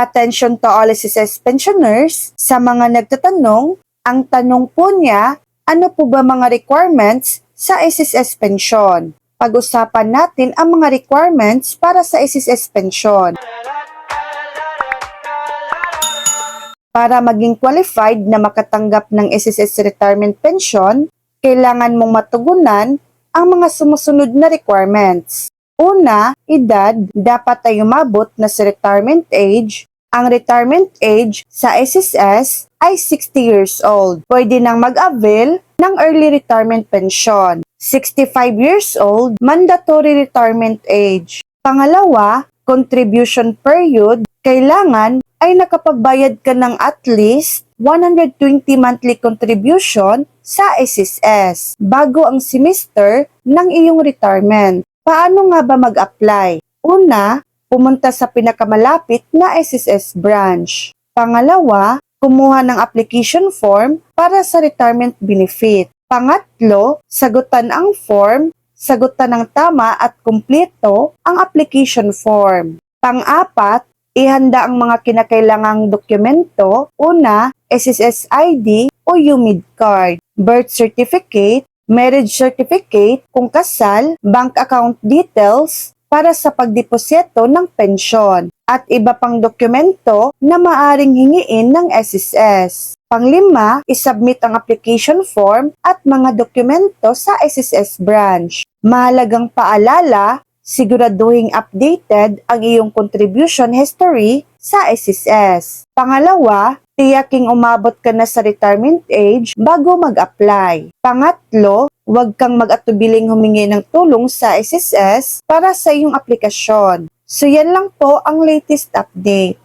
Attention to all SSS pensioners, sa mga nagtatanong, ang tanong po niya, ano po ba mga requirements sa SSS pension? Pag-usapan natin ang mga requirements para sa SSS pension. Para maging qualified na makatanggap ng SSS retirement pension, kailangan mong matugunan ang mga sumusunod na requirements. Una, edad, dapat ay umabot na sa retirement age. Ang retirement age sa SSS ay 60 years old. Pwede nang mag-avail ng early retirement pension. 65 years old, mandatory retirement age. Pangalawa, contribution period, kailangan ay nakapagbayad ka ng at least 120 monthly contribution sa SSS bago ang semester ng iyong retirement. Paano nga ba mag-apply? Una, pumunta sa pinakamalapit na SSS branch. Pangalawa, kumuha ng application form para sa retirement benefit. Pangatlo, sagutan ang form, sagutan ng tama at kumpleto ang application form. Pang-apat, ihanda ang mga kinakailangang dokumento. Una, SSS ID o UMID card, birth certificate, marriage certificate kung kasal, bank account details para sa pagdeposito ng pensyon, at iba pang dokumento na maaring hingiin ng SSS. Panglima, isubmit ang application form at mga dokumento sa SSS branch. Mahalagang paalala, siguraduhing updated ang iyong contribution history sa SSS. Pangalawa, tiyaking umabot ka na sa retirement age bago mag-apply. Pangatlo, huwag kang mag-atubiling humingi ng tulong sa SSS para sa iyong aplikasyon. So yan lang po ang latest update.